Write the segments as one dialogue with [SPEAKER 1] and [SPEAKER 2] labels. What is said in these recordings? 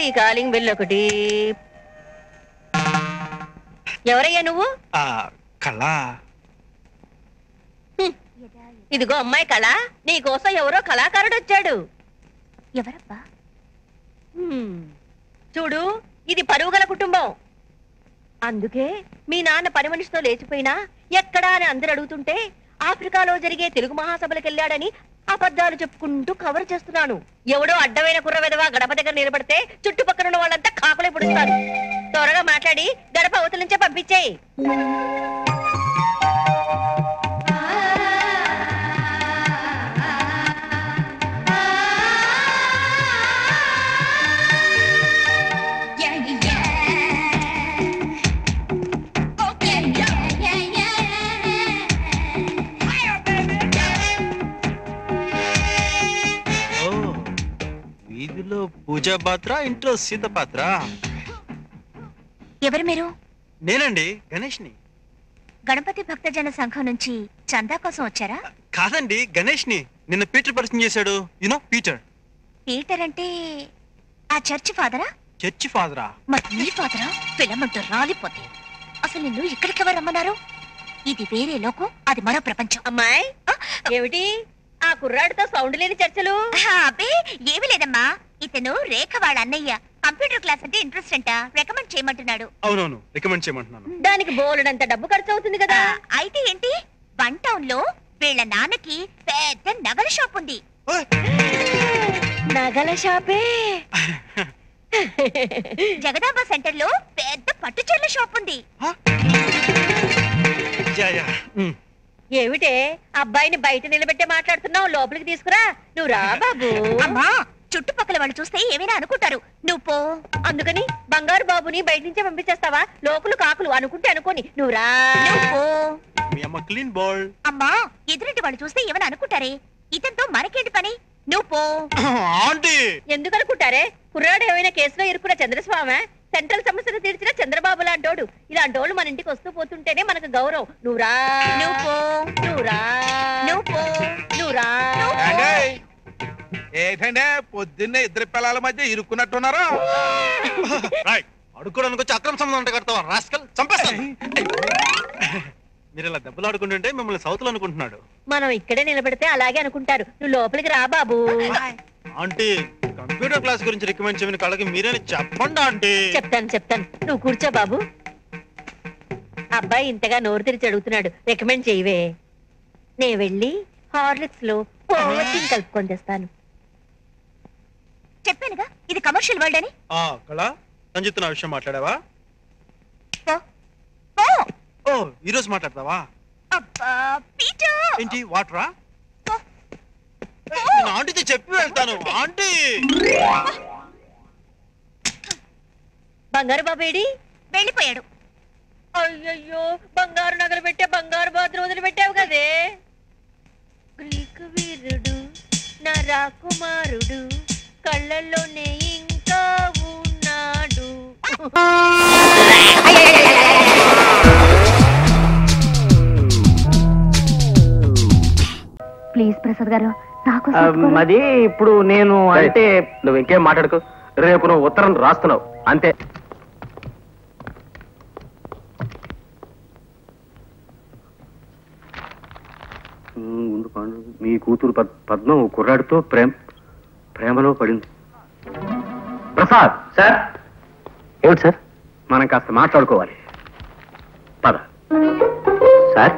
[SPEAKER 1] ఈ calling bell ఒకటి. ఎవరయ్యా నువ్వు?
[SPEAKER 2] కళ.
[SPEAKER 1] ఇదిగో అమ్మాయి కళ, నీకోసం ఎవరో కళాకారుడు వచ్చాడు.
[SPEAKER 3] ఎవరబ్బా?
[SPEAKER 1] చూడు, ఇది పరుగుల కుటుంబం. అందుకే మీ నాన్న పని మనిషితో లేచిపోయినా ఎక్కడా అని అందరు అడుగుతుంటే ఆఫ్రికాలో జరిగే తెలుగు మహాసభలకు వెళ్ళాడని అబద్ధాలు చెప్పుకుంటూ కవర్ చేస్తున్నాను. ఎవడో అడ్డమైన కుర్ర విధవా గడప దగ్గర నిలబడితే చుట్టుపక్కల ఉన్న వాళ్ళంతా కాకులే పుడుస్తారు. త్వరగా మాట్లాడి గడప అవతల నుంచే పంపించేయి.
[SPEAKER 2] వీధిలో పూజా పాత్ర, ఇంట్లో సీత పాత్ర.
[SPEAKER 3] ఎవరు మీరు?
[SPEAKER 2] నేనండి, గణేష్ని.
[SPEAKER 3] గణపతి భక్తజన సంఘం నుంచి చందా కోసం వచ్చారా?
[SPEAKER 2] కాదండి, గణేష్ని. నిన్న పీటర్ పరిచయం చేశాడు. You know Peter.
[SPEAKER 3] పీటర్ అంటే ఆ చర్చి ఫాదరా?
[SPEAKER 2] చర్చి ఫాదరా?
[SPEAKER 3] మరి నీ ఫాదరా? పిల్లమంటూ రాలిపోతే అసలు నిన్ను ఇక్కడికి ఎవరు రమ్మన్నారు? ఇది వేరే లోకం, అది మరో ప్రపంచం.
[SPEAKER 1] అమ్మాయి, ఏమిటి ఆ కుర్రాడితో సౌండ్ లేని చర్చలు?
[SPEAKER 3] అబ్బే ఏమి లేదమ్మా, ఇతను రేఖ వాళ్ళ అన్నయ్య. కంప్యూటర్ క్లాస్ అంటే ఇంట్రెస్ట్ అంట, రికమెండ్ చేయమంటున్నాడు.
[SPEAKER 2] అవునవును, రికమెండ్ చేయమంటున్నాను.
[SPEAKER 1] దానికి బోలెడంత డబ్బు ఖర్చు అవుతుంది కదా.
[SPEAKER 3] అయితే ఏంటి, వన్ టౌన్ లో వీళ్ళ నాన్నకి పెద్ద నగల షాప్ ఉంది.
[SPEAKER 1] నగల షాపే?
[SPEAKER 3] జగదాంబ సెంటర్ లో పెద్ద పట్టుచీరల షాప్ ఉంది.
[SPEAKER 1] ఏమిటే అబ్బాయిని బయట నిలబెట్టే మాట్లాడుతున్నావు? లోపలికి తీసుకురా. నువ్వు రా బాబు.
[SPEAKER 3] అమ్మా, చుట్టుపక్కల వాళ్ళు చూస్తే ఏమైనా అనుకుంటారు, నువ్వు పో.
[SPEAKER 1] అందుకని బంగారు బాబుని బయట నుంచే పంపించేస్తావా? లోకులు కాకులు అనుకుంటే అనుకోని, నువ్వు రా.
[SPEAKER 3] అమ్మా, ఎదురింటి వాళ్ళు చూస్తే ఏమైనా అనుకుంటారే, ఇతనితో మనకేంటి పని, నువ్వు పో.
[SPEAKER 1] ఎందుకు అనుకుంటారే? కుర్రాడు ఏమైనా కేసులో ఇరుకున్న చంద్రస్వామి, సెంట్రల్ సమస్యను తీర్చిన చంద్రబాబు లాంటోడు. ఇలాంటోళ్ళు మన ఇంటికి వస్తూ పోతుంటేనే మనకు గౌరవం. నువ్వురా, నువ్వురా, నువ్వురా.
[SPEAKER 4] ఏంటంటే పొద్దున్నే ఇద్దరు పిల్లల మధ్య ఇరుక్కున్నట్టున్నారా?
[SPEAKER 2] అడుక్కోడానికి వచ్చి అక్రమ సంబంధం అంటే కడతావా? రాస్కల్, చంపేస్తాను. మీరు ఇలా దెబ్బలు ఆడుకుంటుంటే మిమ్మల్ని సౌతులు అనుకుంటున్నాడు.
[SPEAKER 1] మనం ఇక్కడే నిలబెడితే అలాగే అనుకుంటారు. నువ్వు లోపలికి రా బాబు.
[SPEAKER 2] ఆంటీ, కంప్యూటర్ క్లాస్ గురించి రికమెండ్ చేయమని కళ్ళకి మీరేని చెప్పండి ఆంటీ.
[SPEAKER 1] చెప్తాను. నువ్వు కూర్చో బాబు. అబ్బాయి ఇంతగా నోరు తెరిచి అడుగుతున్నాడు, రికమెండ్ చేయవే. నే వెళ్ళి హార్లిక్స్ లో ఓవల్టీన్ కలుపుకొని తెస్తాను.
[SPEAKER 3] చెప్పానుగా, ఇది కమర్షియల్ వరల్డ్ అని.
[SPEAKER 2] కళా, సంజిత్ నా విషయం మాట్లాడావా? ఓ, ఈ రోజు మాట్లాడతావా? ఏంటి వాటరా? నేను ఆంటీతో చెప్పి వెళ్తాను. ఆంటీ,
[SPEAKER 1] బంగారు బాబేడి?
[SPEAKER 3] వెళ్ళిపోయాడు.
[SPEAKER 1] అయ్యయ్యో, బంగారు నగలు పెట్టే బంగారు బాతులు వదిలిపెట్టావు కదే. గ్రీకు వీరుడు నా రాకుమారుడు, కళ్ళల్లోనే ఇంకా ఉన్నాడు.
[SPEAKER 3] ప్లీజ్ ప్రసాద్ గారు,
[SPEAKER 5] అది ఇప్పుడు నేను అంటే నువ్వు ఇంకేం మాట్లాడుకో. రేపు నువ్వు ఉత్తరం రాస్తున్నావు అంతే. మీ కూతురు పద్మ కుర్రాడితో ప్రేమలో పడింది. ప్రసాద్ సార్. ఏమిటి సార్? మనం కాస్త మాట్లాడుకోవాలి. పద. సార్,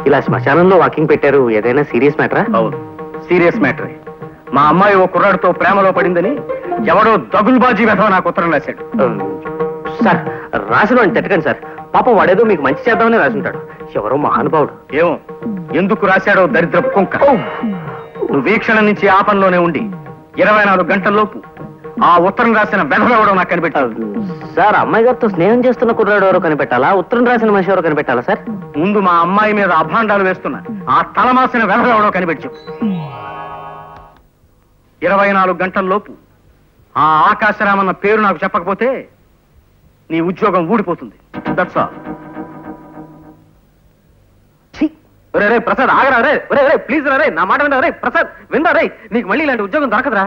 [SPEAKER 5] ఇలా శ్మశానంలో వాకింగ్ పెట్టారు, ఏదైనా సీరియస్ మ్యాటరా? అవును, సీరియస్ మ్యాటరే. మా అమ్మాయి ఓ కుర్రాడితో ప్రేమలో పడిందని ఎవడో దగులుబాజీ వెధవ నాకు ఉత్తరం రాశాడు. సార్, రాసిన వాడిని తిట్టకండి సార్. పాపం వాడేదో మీకు మంచి చేద్దామని రాసుంటాడు. ఎవరో మహానుభావుడు. ఏమో ఎందుకు రాశాడో దరిద్రపు కుంక. నువ్వు వీక్షణ నుంచి ఆ పనిలోనే ఉండి 24 గంటల్లోపు ఆ ఉత్తరం రాసిన వెధవెవడో నాకు కనిపెట్టాలి. సార్, అమ్మాయి గారితో స్నేహం చేస్తున్న కుర్రాడు ఎవరో కనిపెట్టాలా, ఉత్తరం రాసిన మనిషి ఎవరో కనిపెట్టాలా సార్? ముందు మా అమ్మాయి మీద అభాండాలు వేస్తున్నా ఆ తలమాసిన వెధవెవడో కనిపెట్టు. 24 గంటల్లోపు ఆ ఆకాశరామన్న పేరు నాకు చెప్పకపోతే నీ ఉద్యోగం ఊడిపోతుంది. That's all. రే ప్రసాద్, ఆగరా రే. ప్లీజ్ రా రే, నా మాట వినరా రే. ప్రసాద్ వినరా రే, నీకు మళ్ళీ ఇలాంటి ఉద్యోగం దొరకదురా.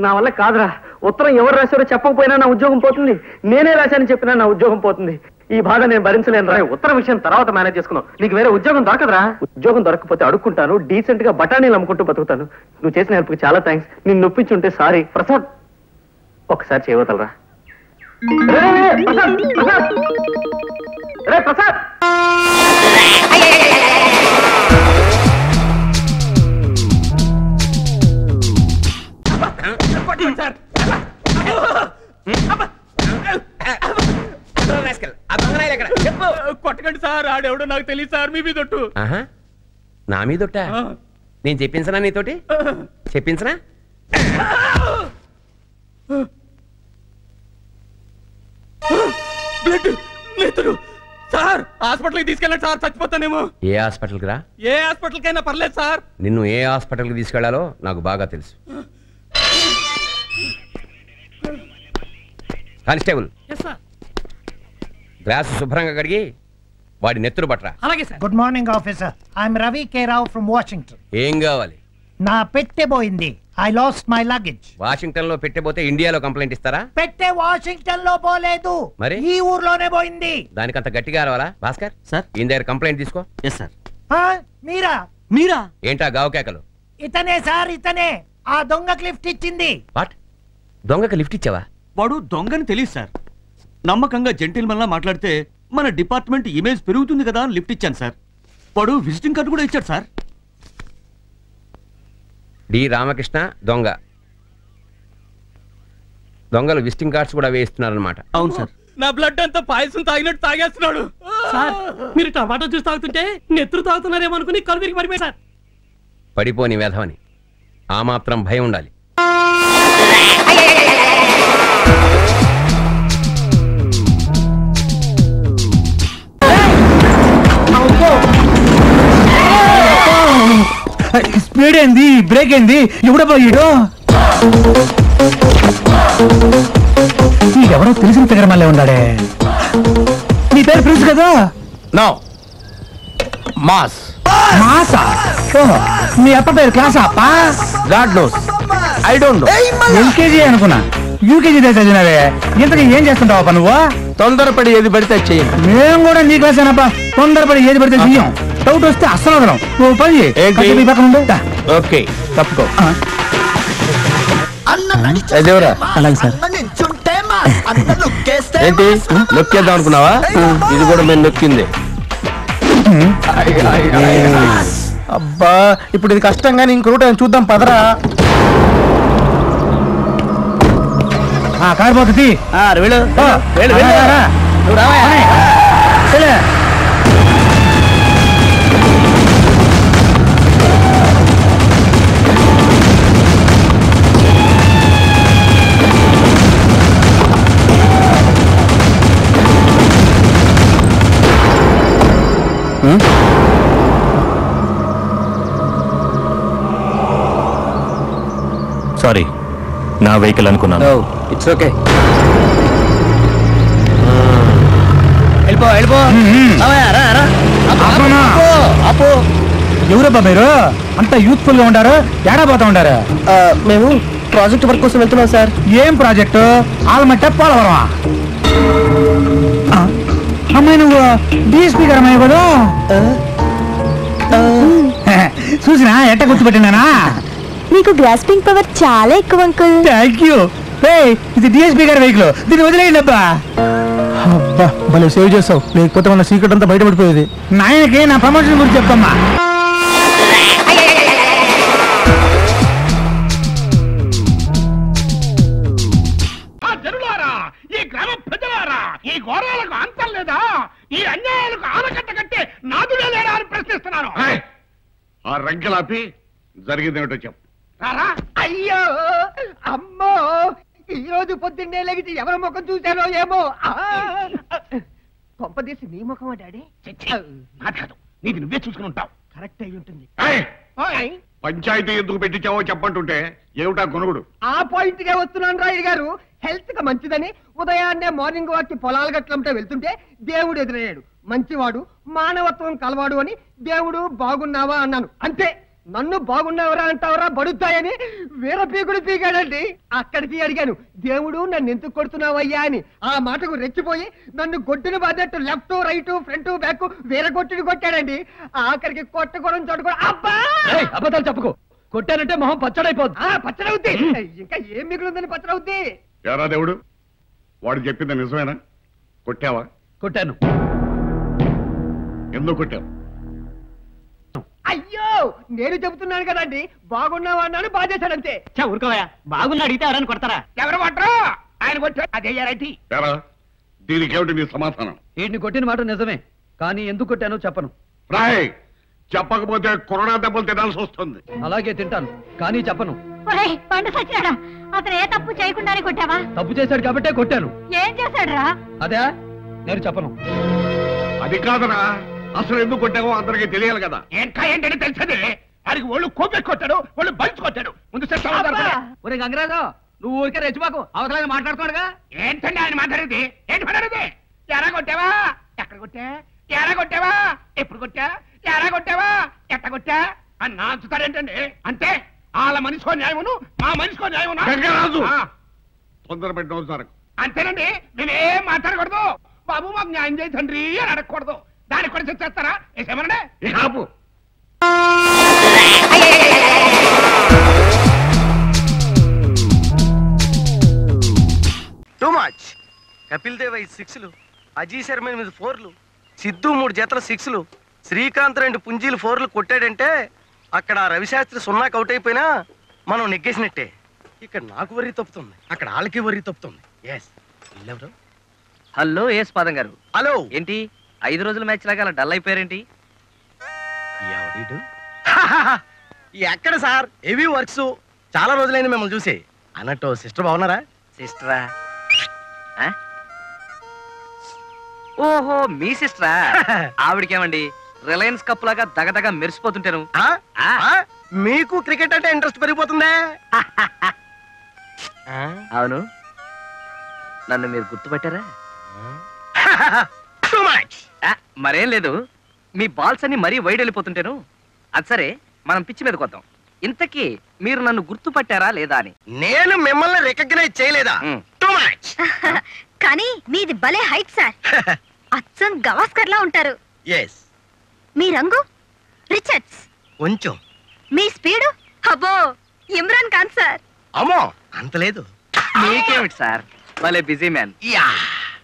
[SPEAKER 5] నా వల్ల కాదురా, ఉత్తరం ఎవరు రాశారో చెప్పకపోయినా నా ఉద్యోగం పోతుంది, నేనే రాశానని చెప్పినా నా ఉద్యోగం పోతుంది. ఈ బాధ నేను భరించలేను రా. ఉత్తరం విషయం తర్వాత మేనేజ్ చేసుకున్నావు. నీకు వేరే ఉద్యోగం దొరకదురా. ఉద్యోగం దొరకకపోతే అడుక్కుంటాను, డీసెంట్ గా బఠానీలు అమ్ముకుంటూ బతుకుతాను. నువ్వు చేసిన హెల్ప్కి చాలా థ్యాంక్స్. నిన్ను నొప్పించుంటే సారీ. ప్రసాద్ ఒకసారి చేయవతలరా. ప్రసాద్
[SPEAKER 6] కొట్టకండి సార్, ఆడెవడో నాకు తెలియదు సార్. మీ మీదొట్టు.
[SPEAKER 7] నా మీదొట్ట? నేను చెప్పించనా నీతోటి? చెప్పించనా?
[SPEAKER 6] బ్లడ్ నేతలు సార్, హాస్పిటల్కి తీసుకెళ్ళండి సార్, చచ్చిపోతానేమో.
[SPEAKER 7] ఏ హాస్పిటల్కి రా?
[SPEAKER 6] ఏ హాస్పిటల్కైనా పర్లేదు సార్.
[SPEAKER 7] నిన్ను ఏ హాస్పిటల్కి తీసుకెళ్లాలో నాకు బాగా తెలుసు. కానిస్టేబుల్, గ్లాసు శుభ్రంగా కడిగి వాడి నెత్తురు పట్టరా.
[SPEAKER 6] అలాగే sir.
[SPEAKER 8] Good morning officer. I'm Ravi K Rao from Washington.
[SPEAKER 7] ఏం కావాలి?
[SPEAKER 8] నా పెట్టె పోయింది. I lost my luggage.
[SPEAKER 7] Washington లో పెట్టబోతే ఇండియాలో కంప్లైంట్ ఇస్తారా?
[SPEAKER 8] పెట్టె వాషింగ్టన్ లో పోలేదు,
[SPEAKER 7] మరి
[SPEAKER 8] ఈ ఊర్లోనే పోయింది.
[SPEAKER 7] దానికంత గట్టిగా రావాలా? భాస్కర్ సార్, ఈయన దగ్గర కంప్లైంట్ తీసుకో. Yes sir.
[SPEAKER 8] మీరా?
[SPEAKER 6] మీరా?
[SPEAKER 7] ఏంటా గావు కేకలు?
[SPEAKER 8] ఇతనే సార్, ఇతనే. ఆ దొంగకి లిఫ్ట్ ఇచ్చింది.
[SPEAKER 7] వాట్? దొంగకి లిఫ్ట్ ఇచ్చావా?
[SPEAKER 6] వాడు దొంగని తెలియదు సార్. నమ్మకంగా జెంటిల్మన్ లా మాట్లాడితే మన డిపార్ట్మెంట్ ఇమేజ్ పెరుగుతుంది కదా అని లిఫ్ట్ ఇచ్చాను సార్. వాడు విజిటింగ్ కార్డు కూడా ఇచ్చాడు సార్.
[SPEAKER 7] డి రామకృష్ణ దొంగ. దొంగలు విజిటింగ్ కార్డ్స్ కూడా వేయిస్తున్నారన్నమాట.
[SPEAKER 6] అవును సార్. నా బ్లడ్ అంతా పాయసం తాగినట్టు తాగేస్తున్నాడు సార్. మీరు టమాటో జ్యూస్ తాగుతుంటే నెత్తురు తాగుతున్నారేమో అనుకుని కళ్ళు తిరిగి పడిపోయి సార్.
[SPEAKER 7] పడిపోని వేధవని ఆ మాత్రం భయం ఉండాలి.
[SPEAKER 8] స్పీడ్ ఏంది, బ్రేక్ ఏంది, ఎవడో పోయాడు? ఎవడో తెలిసిన ఫిగర్ మళ్ళీ ఉన్నాడే. నీ పేరు ప్రిన్స్ కదా?
[SPEAKER 5] No, mass.
[SPEAKER 8] మాసా? మీ అప్ప పేరు క్లాసా అప్ప?
[SPEAKER 5] God knows, I don't no.
[SPEAKER 8] LKG అనుకున్నా, యూకేజీ చదివినవే. ఇంతకీ ఏం చేస్తుంటావు అప్ప నువ్వు?
[SPEAKER 5] తొందరపడి ఏది పడితే చెయ్యండి.
[SPEAKER 8] మేము కూడా నీ క్లాసేనప్ప. తొందరపడి ఏది పడితే చెయ్యం. డౌట్ వస్తే అస్సలు వదలం. నువ్వు పని చేయి. పక్కన ఉండు.
[SPEAKER 5] ఓకే, తప్పుకో.
[SPEAKER 8] దేవరా? అలాగే సార్.
[SPEAKER 5] ఏంటి నొక్కేద్దాం అనుకున్నావా? ఇది కూడా మేము నొక్కింది.
[SPEAKER 8] అబ్బా, ఇప్పుడు ఇది కష్టంగా ఇంకో రూట్ చూద్దాం పదరా. కారు పోతుంది.
[SPEAKER 5] సారీ, నా వెహికల్ అనుకున్నాను. It's okay.
[SPEAKER 8] ఎవరబ్బా మీరు? అంత యూత్ఫుల్ గా ఉంటారు, ఏడా పోతా ఉంటారు?
[SPEAKER 5] మేము ప్రాజెక్ట్ వర్క్ కోసం వెళ్తున్నాం సార్.
[SPEAKER 8] ఏం ప్రాజెక్టు? ఆలమట్ట పోలవరమా? అమ్మాయి నువ్వు డిఎస్పీ గారు అమ్మాయి కదా? చూసినా ఎట్ట గుర్తుపెట్టినానా?
[SPEAKER 9] నీకు గ్రాస్పింగ్ పవర్ చాలా ఎక్కువ అంకుల్.
[SPEAKER 8] Thank you. ఇది డిఎస్పీ గారి వెహికల్, దీన్ని వదిలేయండి అబ్బా. అబ్బా, భలే సేవ్ చేస్తావు. లేకపోతే మన సీక్రెట్ అంతా బయటపడిపోయేది. నాయనకి నా ప్రమోషన్ గురించి చెప్తామ్మా.
[SPEAKER 4] జనులారా, ఈ గ్రామ ప్రజలారా, ఈ ఘోరాలకు అంతం లేదా? ఈ అన్యాయాలకు ఆనకట్ట కట్టే నాదుడే లేడా అని ప్రశ్నిస్తున్నాను.
[SPEAKER 10] ఆ రంకెలాపి జరిగిందేమిటో చెప్పు.
[SPEAKER 11] అయ్యో అమ్మో, ఈ రోజు పొద్దున్నే లెగిసి ఎవరి ముఖం చూశారో ఏమో. కొంపదీసి నీ ముఖమా డాడీ?
[SPEAKER 10] కాదు, నీది నువ్వే చూసుకుని ఉంటావు.
[SPEAKER 11] కరెక్ట్ అయి ఉంటుంది.
[SPEAKER 10] పంచాయతీ ఎందుకు పెట్టించావో చెప్పంటుంటే ఏమిటా కొనుగుడు?
[SPEAKER 11] ఆ పాయింట్ గా వస్తున్నాను రాయుడు గారు. హెల్త్ గా మంచిదని ఉదయాన్నే మార్నింగ్ వాక్ కి పొలాలు గట్లంటే వెళ్తుంటే దేవుడు ఎదురయ్యాడు. మంచివాడు, మానవత్వం కలవాడు అని దేవుడు బాగున్నావా అన్నాను. అంతే, నన్ను బాగున్నావరా అంటావరా బడుతాయని వీర పీకుడు పీకాడండి. అక్కడికి అడిగాను, దేవుడు నన్ను ఎందుకు కొడుతున్నావయ్యా అని. ఆ మాటకు రెచ్చిపోయి నన్ను గొడ్డును బాధట్టు లెఫ్ట్ రైట్ ఫ్రంట్ బ్యాక్ వీర కొట్టుడు కొట్టాడండి. ఆఖరికి కొట్టకూడదు చోటు అబ్బా
[SPEAKER 12] అబద్ధాలు చెప్పుకో. కొట్టానంటే మొహం పచ్చడైపోద్ది.
[SPEAKER 11] పచ్చడవుద్ది, ఇంకా ఏం మిగులుందని పచ్చడవుద్ది.
[SPEAKER 10] ఎరా దేవుడు, వాడు చెప్పింది నిజమేనా? కొట్టావా?
[SPEAKER 12] కొట్టాను.
[SPEAKER 10] ఎందుకు కొట్టావు?
[SPEAKER 11] అయ్యో నేను చెబుతున్నాను కదండి, బాగున్నావా అన్నాను, బాధేశాడంతే.
[SPEAKER 12] ఊరుకోవా, బాగున్నా అడిగితే ఎవరైనా కొడతారా?
[SPEAKER 4] ఎవరు కొట్టరు? ఆయన కొట్టారు, అదే రైటీ.
[SPEAKER 10] ఎరా దీనికేమిటి నీ సమాధానం?
[SPEAKER 12] వీడిని కొట్టిన మాట నిజమే, కానీ ఎందుకు కొట్టానో చెప్పను.
[SPEAKER 10] రాయ్, చెప్పకపోతే కరోనా దెబ్బలు తినాల్సి వస్తుంది.
[SPEAKER 12] అలాగే తింటాను, కానీ చెప్పను.
[SPEAKER 3] పండు సచ్చినాడా? అతను ఏ తప్పు చేయకుండానే కొట్టావా?
[SPEAKER 12] తప్పు చేశాడు కాబట్టే కొట్టాను.
[SPEAKER 3] ఏం చేశాడురా?
[SPEAKER 12] అదే నేను చెప్పను.
[SPEAKER 10] అది కాదరా, అసలు ఎందుకు కొట్టావో అందరికీ తెలియాలి కదా.
[SPEAKER 4] ఇంకా ఏంటని తెలిసేది? వాడికి ఒళ్ళు కోపెట్టి కొట్టాడు, ఒళ్ళు బంచి కొట్టాడు. ముందు
[SPEAKER 12] ఒరే గంగరాజు, నువ్వు ఊరికే రెచ్చిపోకు, అవతల మాట్లాడుతున్నాడుగా.
[SPEAKER 4] ఏంటండి ఆయన మాట్లాడేది? ఏంటి మాట్లాడేది? ఎరా కొట్టావా? ఎక్కడ కొట్టా? ఎరా కొట్టావా? ఎప్పుడు కొట్టా? ఎరా కొట్టావా? ఎట్ట కొట్టా అని నాచుతారేంటండి? అంటే వాళ్ళ మనిషికో న్యాయమును, మా మనిషికో న్యాయమును.
[SPEAKER 10] గంగరాజు, తొందరపెట్టిన సరకు
[SPEAKER 4] అంతేనండి, మేమేం మాట్లాడకూడదు. బాబు మాకు న్యాయం చేయి తండ్రి అని అడగకూడదు. దానికి కూడా చేస్తారా? ఏమనండి
[SPEAKER 10] ఆపు.
[SPEAKER 13] Too much. కపిల్ దేవ్ 5 6లు, అజీ శర్మ 8 4లు, సిద్ధు 3 జతల 6లు, శ్రీకాంత్ 2 పుంజీలు 4లు కొట్టాడంటే అక్కడ రవిశాస్త్రి 0కి అవుట్ అయిపోయినా మనం నెగ్గేసినట్టే. ఇక్కడ నాకు వర్రీ తప్పుతుంది, అక్కడ వాళ్ళకి వర్రీ తప్పుతుంది. ఎస్ వీళ్ళెవరు?
[SPEAKER 5] హలో ఎస్ పాదం గారు.
[SPEAKER 13] హలో.
[SPEAKER 5] ఏంటి 5 రోజుల మ్యాచ్ లాగా అలా డల్ అయిపోయారేంటి?
[SPEAKER 13] ఎవడు? ఎక్కడ సార్, హెవీ వర్క్స్, చాలా రోజులైంది మిమ్మల్ని చూసి. అన్నట్టు సిస్టర్ బాగున్నారా?
[SPEAKER 5] సిస్టరా? ఓహో మీ సిస్టరా? ఆవిడకేమండి రిలయన్స్ కప్ లాగా దగదగ మెరిసిపోతుంటాను.
[SPEAKER 13] మీకు క్రికెట్ అంటే ఇంట్రెస్ట్ పెరిగిపోతుందే.
[SPEAKER 5] అవును, నన్ను మీరు గుర్తుపట్టారా? మరేం లేదు, మీ బాల్స్ అన్ని మరీ వైడ్ వెళ్ళిపోతుంటాను. అది సరే, మనం పిచ్చి మీద కొద్దాం. ఇంతకీ మీరు నన్ను గుర్తుపట్టారా లేదా అని.
[SPEAKER 13] నేను మిమ్మల్ని రికగ్నైజ్ చేయలేదా? Too much.
[SPEAKER 3] కానీ మీది భలే హైట్ సార్. అచ్చం గవాస్కర్ లా ఉంటారు.
[SPEAKER 13] ఎస్.
[SPEAKER 3] మీ రంగు రిచర్డ్స్.
[SPEAKER 13] కొంచెం.
[SPEAKER 3] మీ స్పీడు అబ్బో ఇమ్రాన్ ఖాన్ సార్.
[SPEAKER 13] అమ్మో అంత లేదు.
[SPEAKER 5] మీకేమిటి సార్, భలే బిజీ మ్యాన్.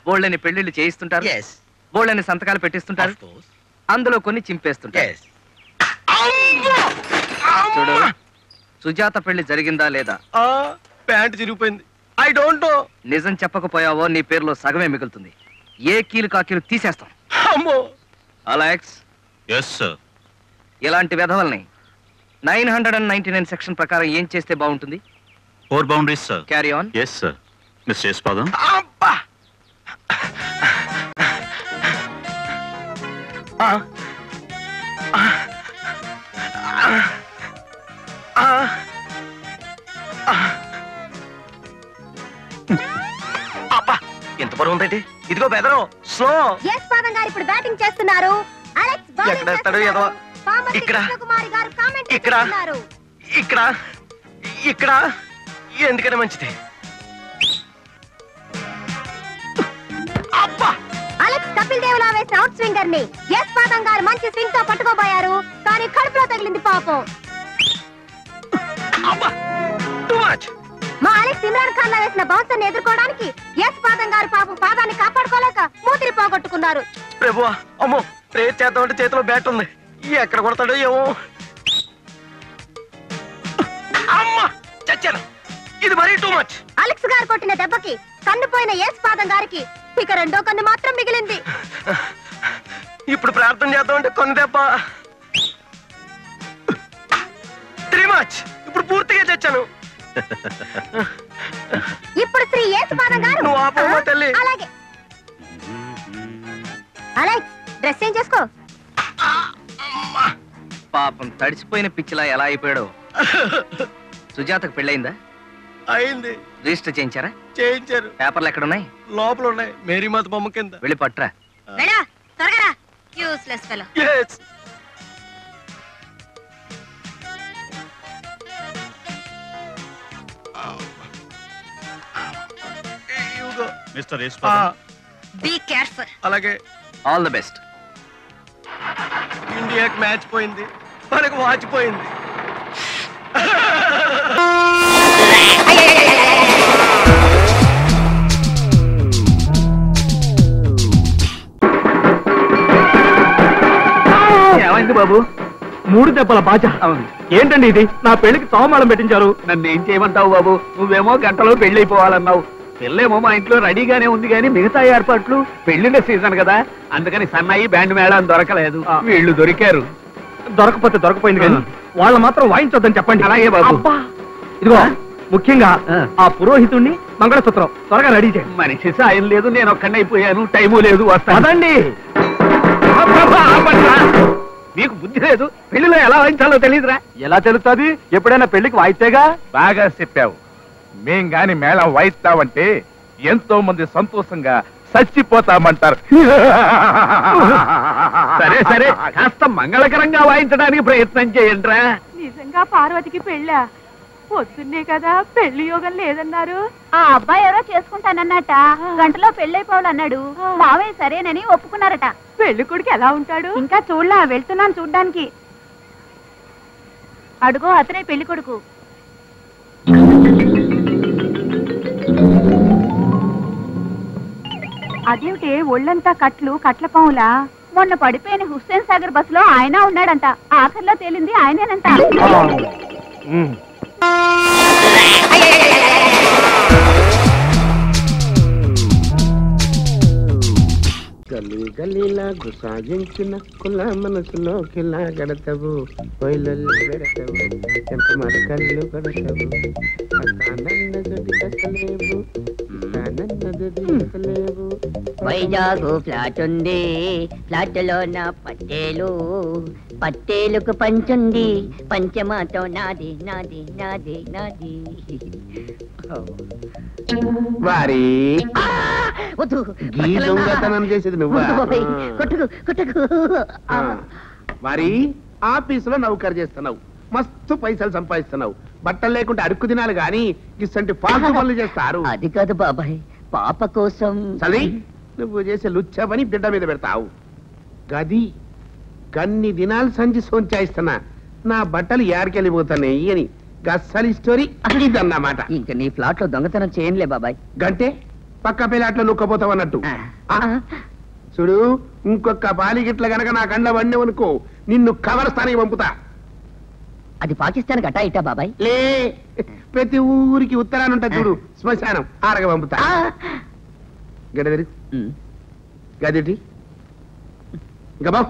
[SPEAKER 5] బోళ్ళని పెళ్లిళ్ళు చేయిస్తుంటారు, బోళ్ళని సంతకాలు పెట్టిస్తుంటారు, అందులో కొన్ని చింపేస్తుంటారు. చూడు, సుజాత పెళ్లి జరిగిందా లేదా?
[SPEAKER 13] ప్యాంట్ చిరిగిపోయింది. I don't know.
[SPEAKER 5] నిజం చెప్పకపోయావో నీ పేరులో సగమే మిగులుతుంది. ఏ కీలు కాకీలు తీసేస్తాం.
[SPEAKER 13] అమ్మో.
[SPEAKER 5] అలెక్స్.
[SPEAKER 2] Yes sir.
[SPEAKER 5] ఇలాంటి వెధవల్ని 999 సెక్షన్ ప్రకారం ఏం చేస్తే బాగుంటుంది?
[SPEAKER 2] 4 boundaries sir.
[SPEAKER 5] Carry on.
[SPEAKER 2] Yes sir. Mister యశ్పాదం.
[SPEAKER 13] అబ్బా ఎంత బరువు ఉందండి. ఇదిగో బెదరు స్లో.
[SPEAKER 3] ఎస్ పాదం గారు ఇప్పుడు బ్యాటింగ్ చేస్తున్నారు. అలెక్స్ బౌలింగ్
[SPEAKER 13] ఎక్కడ వేస్తాడు ఏదో? ఇక్కడ
[SPEAKER 3] కుమారి గారు కామెంట్
[SPEAKER 13] ఇక్కడ
[SPEAKER 3] చేస్తున్నారు.
[SPEAKER 13] ఇక్కడ ఇక్కడ ఎందుకనే మంచిది.
[SPEAKER 3] అలెక్స్ కపిల్ దేవ్ లా వేసిన అవుట్ స్వింగర్ ని ఎస్ పాదం గారు మంచి స్వింగ్ తో పట్టుకోబోయారు, కానీ కడుపులో తగిలింది పాపం. మా అలెక్స్ ఇమ్రాన్ ఖాన్ లా వేసిన బౌన్సర్ ని ఎదుర్కోవడానికి ఎస్ పాదం గారు పాపం పాదాన్ని కాపాడుకోలేక మూతిని పోగొట్టుకున్నారు.
[SPEAKER 13] ప్రభువా, అమ్మో ప్రేర్ చేద్దామంటే చేతిలో బ్యాట్ ఉంది, ఎక్కడ కొడతాడో ఏమో. అమ్మా చచ్చాను, ఇది మరీ టూ మచ్.
[SPEAKER 3] అలెక్స్ గారు కొట్టిన దెబ్బకి కన్ను పోయిన ఎస్ పాదం గారికి ఇక రెండో కన్ను మాత్రం మిగిలింది.
[SPEAKER 13] ఇప్పుడు ప్రార్థన చేద్దామంటే కన్ను దెబ్బ. 3 మచ్. ఇప్పుడు పూర్తిగా చచ్చాను.
[SPEAKER 3] ఇప్పుడు శ్రీ ఎస్ పాదం గారు.
[SPEAKER 13] నువ్వు ఆపమ్మా తల్లి.
[SPEAKER 3] అలాగే. అలెక్స్ డ్రెస్ చేంజ్ చేసుకో.
[SPEAKER 5] పాపం తడిసిపోయిన పిచ్చిలా ఎలా అయిపోయాడో. సుజాతకు పెళ్ళయిందా?
[SPEAKER 13] అయింది.
[SPEAKER 5] రిజిస్టర్ చేయించారా?
[SPEAKER 13] చేయించారు.
[SPEAKER 5] పేపర్లు ఎక్కడున్నాయి?
[SPEAKER 13] లోపల ఉన్నాయి, మేరీమాత బొమ్మ కింద.
[SPEAKER 5] వెళ్ళి పట్రా.
[SPEAKER 3] త్వరగా. Useless fellow.
[SPEAKER 13] Yes.
[SPEAKER 2] Mister
[SPEAKER 3] be careful.
[SPEAKER 13] అలాగే.
[SPEAKER 5] All the best.
[SPEAKER 13] ఇండియాకి మ్యాచ్ పోయింది, మనకు వాచిపోయింది.
[SPEAKER 8] ఏమైంది బాబు? 3 దెబ్బల బాజ. ఏంటండి ఇది? నా పెళ్లికి తోమాళం పెట్టించారు.
[SPEAKER 5] నన్ను ఏం చేయమంటావు బాబు? నువ్వేమో గంటలో పెళ్లి అయిపోవాలన్నావు. పెళ్ళేమో మా ఇంట్లో రెడీగానే ఉంది కానీ మిగతా ఏర్పాట్లు పెళ్లిళ్ళ సీజన్ కదా, అందుకని సన్నాయి బ్యాండ్ మేళం దొరకలేదు. వీళ్ళు దొరికారు.
[SPEAKER 8] దొరకపోతే దొరకపోయింది కానీ వాళ్ళు మాత్రం వాయించొద్దని చెప్పండి.
[SPEAKER 5] అలాగే బాబు.
[SPEAKER 8] ఇదిగో ముఖ్యంగా ఆ పురోహితుణ్ణి మంగళసూత్రం త్వరగా రెడీ చేయండి.
[SPEAKER 5] మనిషి సాయం లేదు, నేను ఒక్కడిని అయిపోయాను, టైము లేదు, వస్తానండి. మీకు బుద్ధి లేదు, పెళ్లిలో ఎలా వాయించాలో తెలియదురా?
[SPEAKER 8] ఎలా తెలుస్తుంది? ఎప్పుడైనా పెళ్లికి వాయిస్తేగా.
[SPEAKER 10] బాగా చెప్పావు. మేం గాని మేళం వాయిస్తామంటే ఎంతో మంది సంతోషంగా చచ్చిపోతామంటారు.
[SPEAKER 5] సరే సరే, కాస్త మంగళకరంగా వాయించడానికి ప్రయత్నం చేయండిరా.
[SPEAKER 14] నిజంగా పార్వతికి పెళ్ళా? పొద్దున్నే కదా పెళ్లి యోగం లేదన్నారు. ఆ అబ్బాయి ఎవరో చేసుకుంటానన్నట, గంటలో పెళ్ళైపోవాలన్నాడు. మావయ్య సరేనని ఒప్పుకున్నారట. పెళ్లి కొడుకు ఎలా ఉంటాడు? ఇంకా చూడలా, వెళ్తున్నాను చూడ్డానికి. అడుగో అతనే పెళ్లి కొడుకు. అదేమిటి ఒళ్ళంతా కట్లు కట్ల పావులా? మొన్న పడిపోయిన హుస్సేన్ సాగర్ బస్సులో ఆయన ఉన్నాడంట. ఆఖర్లో తేలింది ఆయనేనంట.
[SPEAKER 15] గల్లీ గల్లీలా గుసాగించిన కుల మనసులోకిలా గడతవు పొయ్యిలల్లి పెడతావు ఎంత మరకల్లు గడతవు నన్నది కసలేవు నన్నది కసలేవు.
[SPEAKER 16] వైజాగు ఫ్లాట్ ఉంది, ఫ్లాట్లో నా పట్టేలు, పట్టేలుకు పంచుంది, పంచమాతో నాది నాది నాది నాది.
[SPEAKER 15] వారి గీ దొంగతనం చేసేది నువ్వా? వారి ఆఫీసులో నౌకరు చేస్తున్నావు, మస్తు పైసలు సంపాదిస్తున్నావు. బట్టలు లేకుంటే అడుక్కు తినాలి గాని ఇసంటి ఫాల్తు పనులు చేస్తారు.
[SPEAKER 16] అది కాదు బాబాయ్, పాప కోసం.
[SPEAKER 15] సరే, నువ్వు చేసే లుచ్చవని బిడ్డ మీద పెడతావు. గది గన్ని దినాలు సంచి సోంచాయిస్తున్నా, నా బట్టలు యారికెళ్ళిపోతున్నాయి అని గస్సలి స్టోరీ అన్నమాట.
[SPEAKER 16] ఇంకా నీ ఫ్లాట్ లో దొంగతనం చేయనులే బాబాయ్.
[SPEAKER 15] గంటే పక్క పిల్లాట్లో నుక్కపోతావు అన్నట్టు. చూడు, ఇంకొక బాలిగిట్ల గనక నా కండ్ల వండేవనుకో నిన్ను కవరస్థానికి పంపుతా.
[SPEAKER 16] అది పాకిస్తాన్ గటా ఇటా బాబాయ్?
[SPEAKER 15] లే, ప్రతి ఊరికి ఉత్తరానుంటా చూడు శ్మశానం, ఆరగ పంపుతా. గడదరి గదిటి గబా